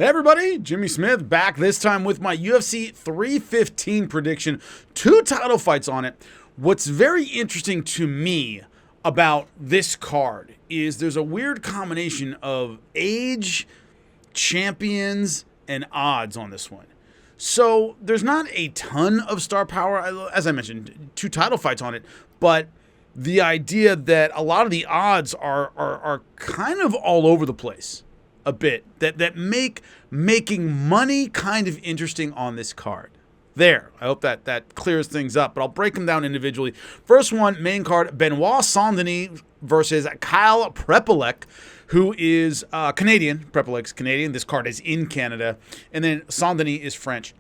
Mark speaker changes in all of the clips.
Speaker 1: Hey everybody, Jimmy Smith back this time with my UFC 315 prediction. 2 title fights on it. What's very interesting to me about this card is there's a weird combination of age, champions, and odds on this one. So there's not a ton of star power, as I mentioned, 2 title fights on it, but the idea that a lot of the odds are kind of all over the place a bit, that make making money kind of interesting on this card. There, I hope that clears things up, but I'll break them down individually. First one, main card, Benoit Denis versus Kyle Prepolec, who is Canadian. Prepolec's Canadian. This card is in Canada. And then Denis is French.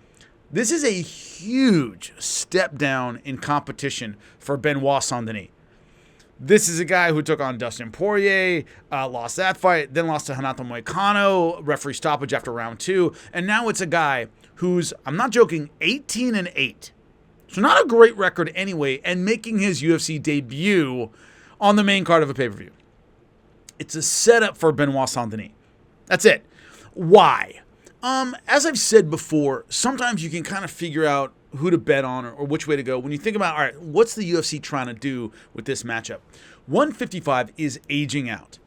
Speaker 1: This is a huge step down in competition for Benoit Denis. This is a guy who took on Dustin Poirier, lost that fight, then lost to Renato Moicano, referee stoppage after round 2, and now it's a guy who's, I'm not joking, 18-8. So not a great record anyway, and making his UFC debut on the main card of a pay-per-view. It's a setup for Benoit Denis. That's it. Why? As I've said before, sometimes you can kind of figure out who to bet on or which way to go. When you think about, all right, what's the UFC trying to do with this matchup? 155 is aging out.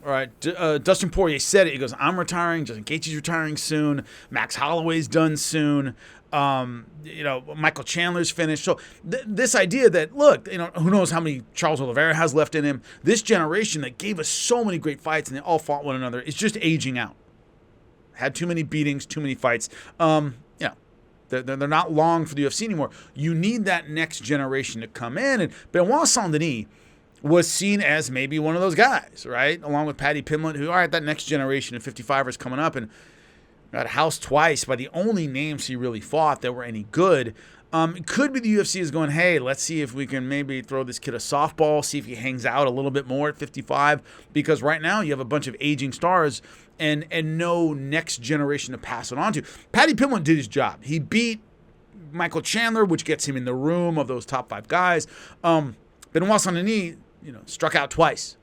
Speaker 1: All right, Dustin Poirier said it. He goes, I'm retiring. Justin Gaethje's retiring soon. Max Holloway's done soon. Michael Chandler's finished. So this idea that, look, who knows how many Charles Oliveira has left in him. This generation that gave us so many great fights and they all fought one another is just aging out. Had too many beatings, too many fights. They're not long for the UFC anymore. You need that next generation to come in. And Benoit Denis was seen as maybe one of those guys, right? Along with Paddy Pimblett, who, all right, that next generation of 55ers coming up and got housed twice by the only names he really fought that were any good. It could be the UFC is going, hey, let's see if we can maybe throw this kid a softball, see if he hangs out a little bit more at 55, because right now you have a bunch of aging stars and no next generation to pass it on to. Paddy Pimblett did his job. He beat Michael Chandler, which gets him in the room of those top 5 guys. Benoit Denis, struck out twice.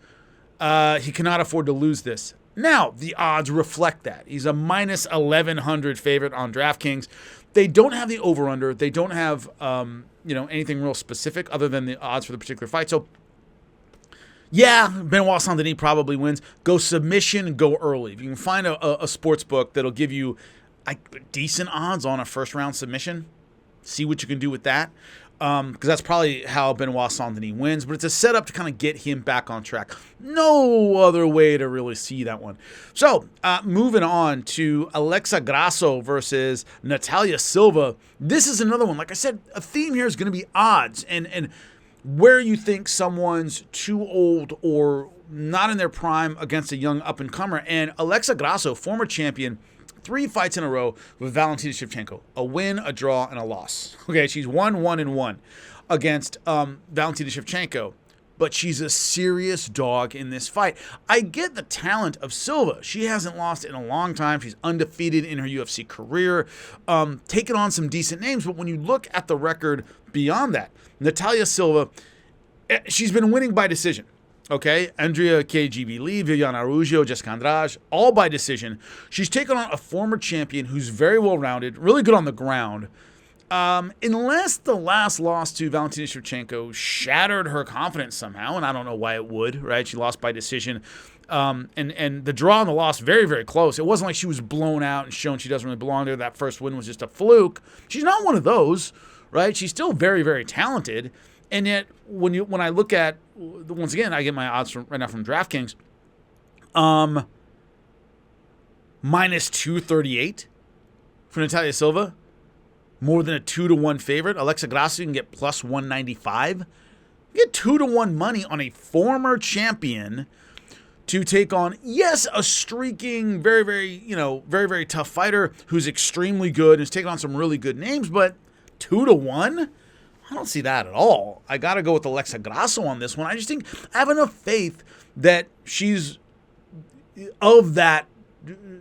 Speaker 1: He cannot afford to lose this. Now, the odds reflect that. He's a minus 1,100 favorite on DraftKings. They don't have the over-under. They don't have anything real specific other than the odds for the particular fight. So, yeah, Benoit Denis probably wins. Go submission, go early. If you can find a sports book that'll give you decent odds on a first-round submission, see what you can do with that. Because that's probably how Benoit Denis wins. But it's a setup to kind of get him back on track. No other way to really see that one. So, moving on to Alexa Grasso versus Natalia Silva. This is another one. Like I said, a theme here is going to be odds. And where you think someone's too old or not in their prime against a young up-and-comer. And Alexa Grasso, former champion, 3 fights in a row with Valentina Shevchenko. A win, a draw, and a loss. Okay, she's 1-1-1 against Valentina Shevchenko, but she's a serious dog in this fight. I get the talent of Silva. She hasn't lost in a long time. She's undefeated in her UFC career, taken on some decent names, but when you look at the record beyond that, Natalia Silva, she's been winning by decision. Okay, Andrea KGB Lee, Viviana Araujo, Jessica Andrade, all by decision. She's taken on a former champion who's very well-rounded, really good on the ground. Unless the last loss to Valentina Shevchenko shattered her confidence somehow, and I don't know why it would, right? She lost by decision. And the draw and the loss, very, very close. It wasn't like she was blown out and shown she doesn't really belong there. That first win was just a fluke. She's not one of those, right? She's still very, very talented. And yet, when I look at, once again, I get my odds right now from DraftKings, minus 238 for Natalia Silva, more than a 2-1 favorite. Alexa Grasso, you can get plus 195. You get 2-1 money on a former champion to take on, yes, a streaking, very, very, very, very tough fighter who's extremely good, who's taken on some really good names, but 2-1? I don't see that at all. I got to go with Alexa Grasso on this one. I just think I have enough faith that she's of that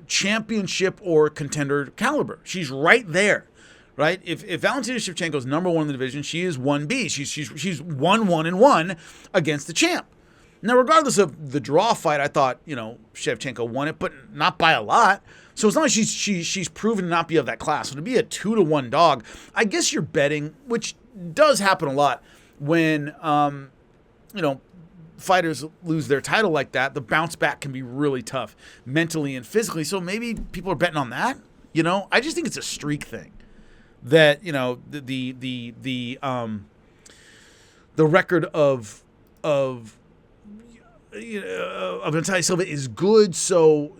Speaker 1: championship or contender caliber. She's right there, right? If Valentina Shevchenko is number 1 in the division, she is 1B. She's 1-1-1 against the champ. Now, regardless of the draw fight, I thought, Shevchenko won it, but not by a lot. So as long as she's proven to not be of that class, so to be a 2-1 dog, I guess you're betting, which does happen a lot when, fighters lose their title like that. The bounce back can be really tough mentally and physically. So maybe people are betting on that. I just think it's a streak thing. That the record of Natalia Silva is good, so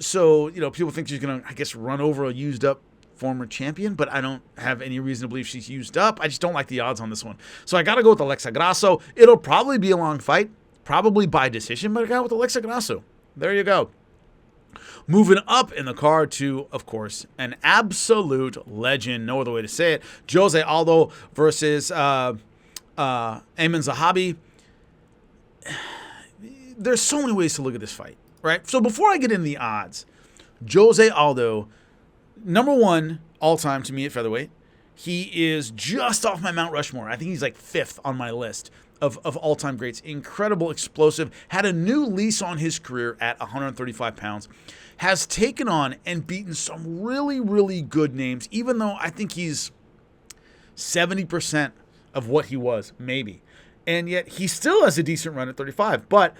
Speaker 1: people think she's gonna, I guess, run over a used up former champion, but I don't have any reason to believe she's used up. I just don't like the odds on this one, so I gotta go with Alexa Grasso. It'll probably be a long fight, probably by decision, but I got with Alexa Grasso. There you go. Moving up in the card to, of course, an absolute legend, no other way to say it, Jose Aldo versus Aiemann Zahabi. There's so many ways to look at this fight, right? So before I get into the odds, Jose Aldo, number one all-time to me at featherweight. He is just off my Mount Rushmore. I think he's like 5th on my list of all-time greats. Incredible, explosive, had a new lease on his career at 135 pounds. Has taken on and beaten some really, really good names, even though I think he's 70% of what he was, maybe. And yet he still has a decent run at 35. But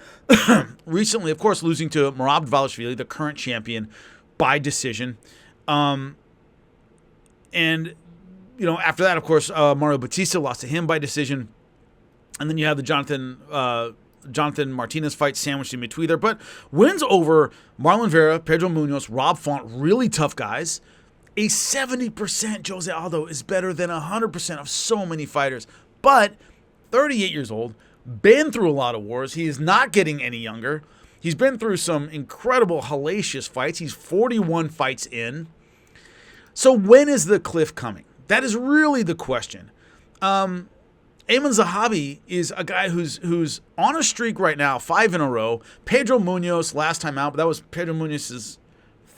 Speaker 1: recently, of course, losing to Merab Dvalishvili, the current champion, by decision. And, after that, of course, Mario Bautista lost to him by decision. And then you have the Jonathan Martinez fight sandwiched in between there. But wins over Marlon Vera, Pedro Munoz, Rob Font, really tough guys. A 70% Jose Aldo is better than 100% of so many fighters. But 38 years old, been through a lot of wars. He is not getting any younger. He's been through some incredible, hellacious fights. He's 41 fights in. So when is the cliff coming? That is really the question. Aiemann Zahabi is a guy who's on a streak right now, 5 in a row. Pedro Munoz last time out, but that was Pedro Munoz's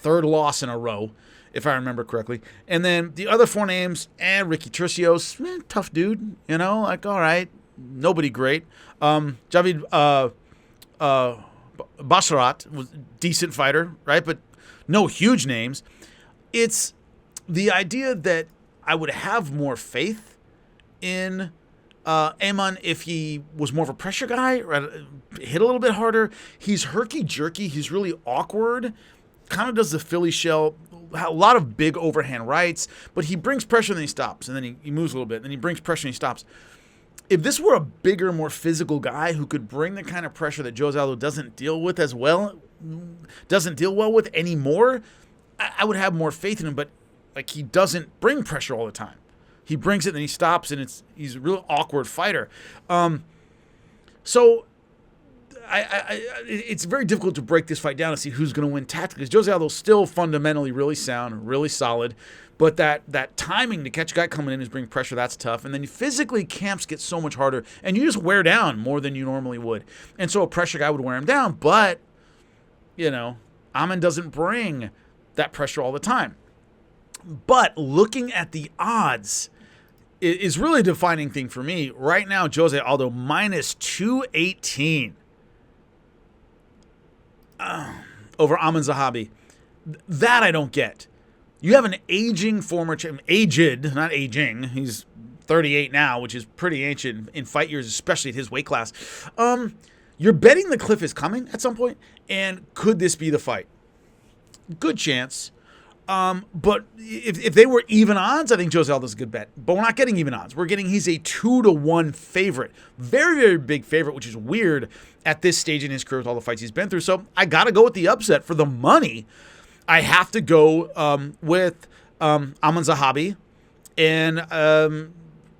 Speaker 1: 3rd loss in a row, if I remember correctly. And then the other 4 names, Ricky Turcios, tough dude, all right, nobody great. Javid Basharat was a decent fighter, right? But no huge names. It's the idea that I would have more faith in Aiemann if he was more of a pressure guy, right? Hit a little bit harder. He's herky-jerky. He's really awkward. Kind of does the Philly shell. A lot of big overhand rights, but he brings pressure and then he stops, and then he moves a little bit, and then he brings pressure and he stops. If this were a bigger, more physical guy who could bring the kind of pressure that Jose Aldo doesn't deal with as well, doesn't deal well with anymore, I would have more faith in him, but he doesn't bring pressure all the time. He brings it and he stops, and he's a real awkward fighter. So it's very difficult to break this fight down and see who's going to win tactically. Because Jose Aldo's still fundamentally really sound, really solid, but that timing to catch a guy coming in who's bringing pressure, that's tough. And then physically, camps get so much harder, and you just wear down more than you normally would. And so a pressure guy would wear him down, but Aiemann doesn't bring that pressure all the time. But looking at the odds is really a defining thing for me. Right now, Jose Aldo minus 218 over Aiemann Zahabi. That I don't get. You have an aging former champion, aged, not aging. He's 38 now, which is pretty ancient in fight years, especially at his weight class. You're betting the cliff is coming at some point, and could this be the fight? Good chance. But if they were even odds, I think Jose Aldo's a good bet. But we're not getting even odds. He's a 2-1 favorite. Very, very big favorite, which is weird at this stage in his career with all the fights he's been through. So I got to go with the upset. For the money, I have to go with Aiemann Zahabi. And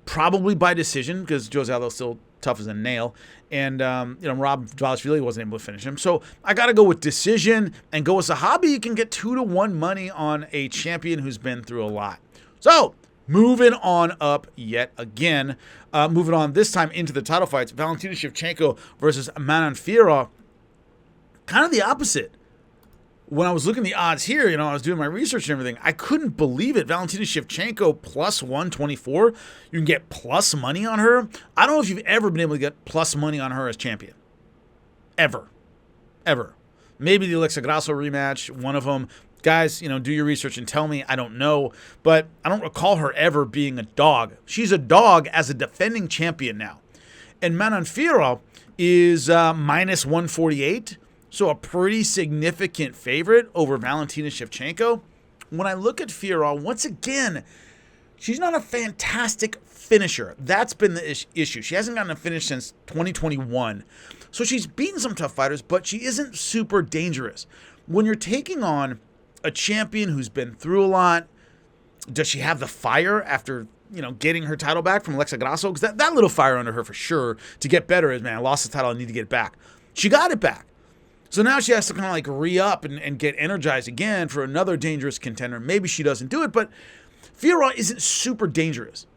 Speaker 1: probably by decision, because Jose Aldo's still tough as a nail. And, Rob Dvalishvili wasn't able to finish him. So I got to go with decision and go with Zahabi. You can get 2-1 money on a champion who's been through a lot. So moving on up yet again. Moving on this time into the title fights. Valentina Shevchenko versus Manon Fiorot. Kind of the opposite. When I was looking at the odds here, I was doing my research and everything, I couldn't believe it. Valentina Shevchenko plus 124. You can get plus money on her. I don't know if you've ever been able to get plus money on her as champion. ever. Ever. Maybe the Alexa Grasso rematch, one of them. Guys, do your research and tell me. I don't know. But I don't recall her ever being a dog. She's a dog as a defending champion now. And Manon Fiorot is minus 148. So a pretty significant favorite over Valentina Shevchenko. When I look at Fiorot, once again, she's not a fantastic finisher. That's been the issue. She hasn't gotten a finish since 2021. So she's beaten some tough fighters, but she isn't super dangerous. When you're taking on a champion who's been through a lot, does she have the fire after, getting her title back from Alexa Grasso? Because that little fire under her for sure to get better is, man, I lost the title, I need to get it back. She got it back. So now she has to kind of like re-up and get energized again for another dangerous contender. Maybe she doesn't do it, but Fiorot isn't super dangerous.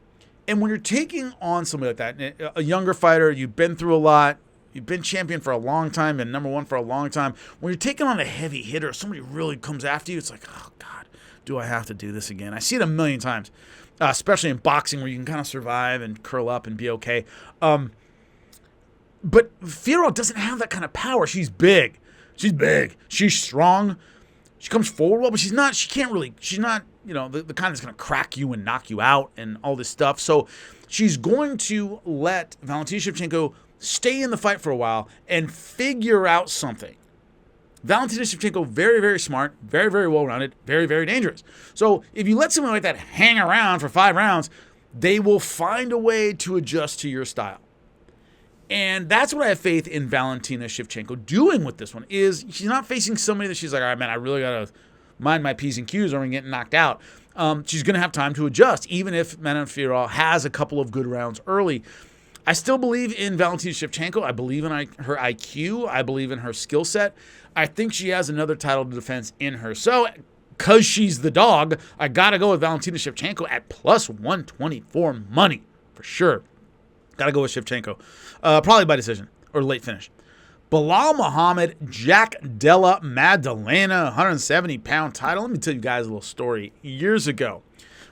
Speaker 1: And when you're taking on somebody like that, a younger fighter, you've been through a lot, you've been champion for a long time and number one for a long time. When you're taking on a heavy hitter, somebody really comes after you, it's like, oh, God, do I have to do this again? I see it a million times, especially in boxing where you can kind of survive and curl up and be okay. But Fiorot doesn't have that kind of power. She's big. She's strong. She comes forward well, but she's not the kind that's going to crack you and knock you out and all this stuff. So she's going to let Valentina Shevchenko stay in the fight for a while and figure out something. Valentina Shevchenko, very, very smart, very, very well-rounded, very, very dangerous. So if you let someone like that hang around for 5 rounds, they will find a way to adjust to your style. And that's what I have faith in Valentina Shevchenko doing with this one, is she's not facing somebody that she's like, all right, man, I really got to mind my P's and Q's or I'm going to get knocked out. She's going to have time to adjust, even if Manon Fiorot has a couple of good rounds early. I still believe in Valentina Shevchenko. I believe in her IQ. I believe in her skill set. I think she has another title defense in her. So, because she's the dog, I got to go with Valentina Shevchenko at plus 124 money for sure. Got to go with Shevchenko. Probably by decision or late finish. Belal Muhammad, Jack Della, Maddalena, 170-pound title. Let me tell you guys a little story. Years ago,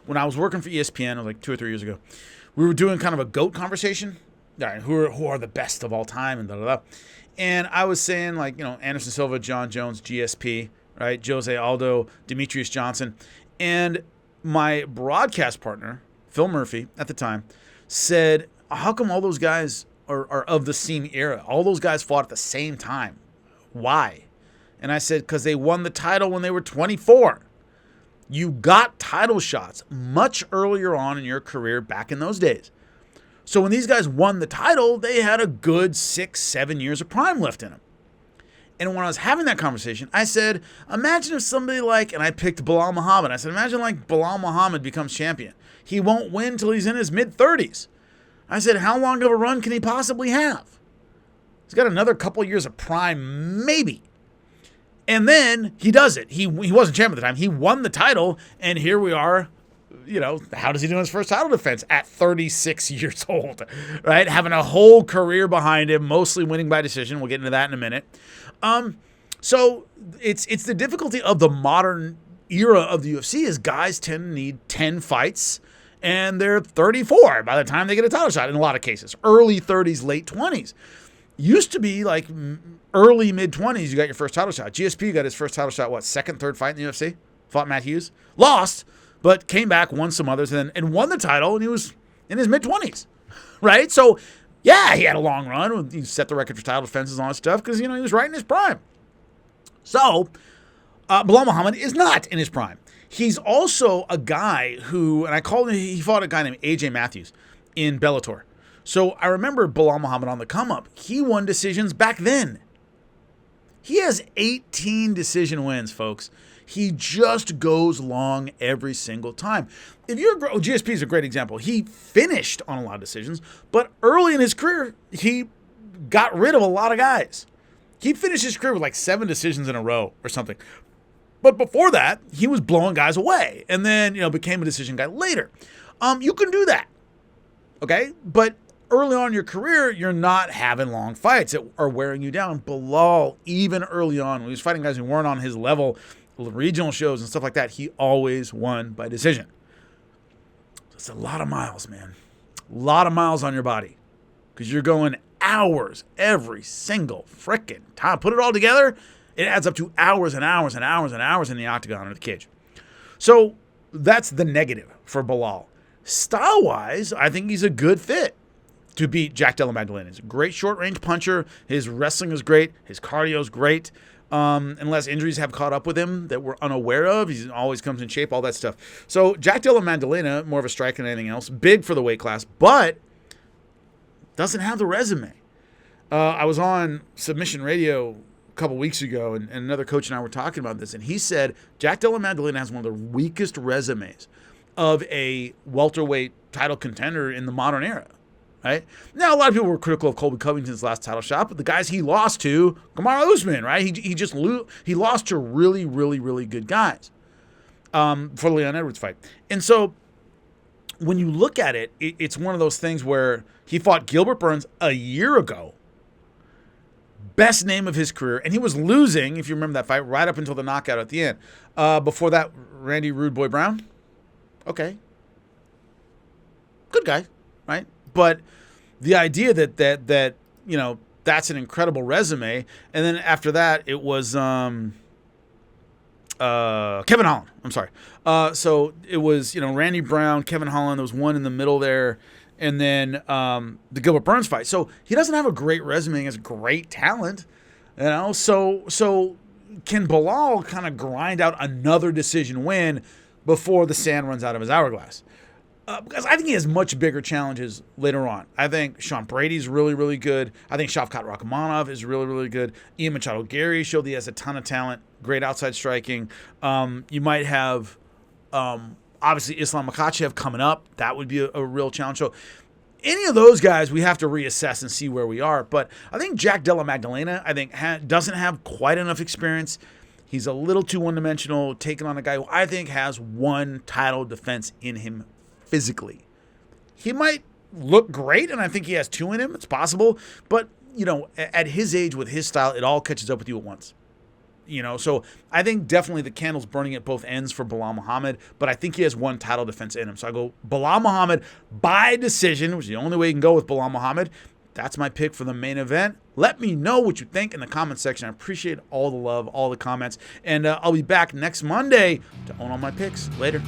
Speaker 1: when I was working for ESPN, it was like 2 or 3 years ago, we were doing kind of a GOAT conversation. All right, who are the best of all time and da-da-da. And I was saying, like, Anderson Silva, John Jones, GSP, right? Jose Aldo, Demetrius Johnson. And my broadcast partner, Phil Murphy, at the time, said, how come all those guys are of the same era? All those guys fought at the same time. Why? And I said, because they won the title when they were 24. You got title shots much earlier on in your career back in those days. So when these guys won the title, they had a good 6-7 years of prime left in them. And when I was having that conversation, I said, imagine if somebody like, and I picked Belal Muhammad. I said, imagine like Belal Muhammad becomes champion. He won't win till he's in his mid-30s. I said, how long of a run can he possibly have? He's got another couple of years of prime, maybe. And then he does it. He wasn't champion at the time. He won the title, and here we are. How does he do his first title defense at 36 years old, right? Having a whole career behind him, mostly winning by decision. We'll get into that in a minute. So it's the difficulty of the modern era of the UFC is guys tend to need 10 fights, and they're 34 by the time they get a title shot in a lot of cases. Early 30s, late 20s. Used to be like early mid-20s, you got your first title shot. GSP got his first title shot, second, third fight in the UFC? Fought Matt Hughes. Lost, but came back, won some others, and won the title, and he was in his mid-20s, right? So, yeah, he had a long run. He set the record for title defenses and all that stuff because, he was right in his prime. So, Belal Muhammad is not in his prime. He's also a guy who, and he fought a guy named AJ Matthews in Bellator. So I remember Belal Muhammad on the come-up. He won decisions back then. He has 18 decision wins, folks. He just goes long every single time. GSP is a great example. He finished on a lot of decisions, but early in his career, he got rid of a lot of guys. He finished his career with like 7 decisions in a row or something. But before that, he was blowing guys away and then, became a decision guy later. You can do that, okay? But early on in your career, you're not having long fights that are wearing you down. Belal, even early on, when he was fighting guys who weren't on his level, regional shows and stuff like that, he always won by decision. It's a lot of miles, man. A lot of miles on your body because you're going hours every single frickin' time. Put it all together, it adds up to hours and hours and hours and hours in the octagon or the cage. So that's the negative for Belal. Style-wise, I think he's a good fit to beat Jack Della Maddalena. He's a great short-range puncher. His wrestling is great. His cardio is great. Unless injuries have caught up with him that we're unaware of. He always comes in shape, all that stuff. So Jack Della Maddalena, more of a striker than anything else. Big for the weight class, but doesn't have the resume. I was on Submission Radio a couple weeks ago, and another coach and I were talking about this, and he said Jack Della Maddalena has one of the weakest resumes of a welterweight title contender in the modern era. Right? Now, a lot of people were critical of Colby Covington's last title shot, but the guys he lost to, Kamaru Usman, right? He lost to really, really, really good guys for the Leon Edwards fight. And so when you look at it, it's one of those things where he fought Gilbert Burns a year ago, best name of his career, and he was losing, if you remember that fight, right up until the knockout at the end. Before that, Randy Rude Boy Brown. Okay. Good guy, right? But the idea that you know, that's an incredible resume, and then after that it was Kevin Holland. I'm sorry. So it was, you know, Randy Brown, Kevin Holland. There was one in the middle there, and then the Gilbert Burns fight. So he doesn't have a great resume. He has great talent, you know. So can Belal kind of grind out another decision win before the sand runs out of his hourglass? Because I think he has much bigger challenges later on. I think Sean Brady's really, really good. I think Shavkat Rakhmonov is really, really good. Ian Machado Gary showed he has a ton of talent, great outside striking. You might have, obviously, Islam Makhachev coming up. That would be a real challenge. So any of those guys, we have to reassess and see where we are. But I think Jack Della Maddalena, doesn't have quite enough experience. He's a little too one-dimensional, taking on a guy who I think has one title defense in him physically. He might look great, and I think he has two in him. It's possible. But, you know, at his age with his style, it all catches up with you at once. You know, so I think definitely the candle's burning at both ends for Belal Muhammad, but I think he has one title defense in him. So I go Belal Muhammad by decision, which is the only way you can go with Belal Muhammad. That's my pick for the main event. Let me know what you think in the comment section. I appreciate all the love, all the comments. And I'll be back next Monday to own all my picks. Later.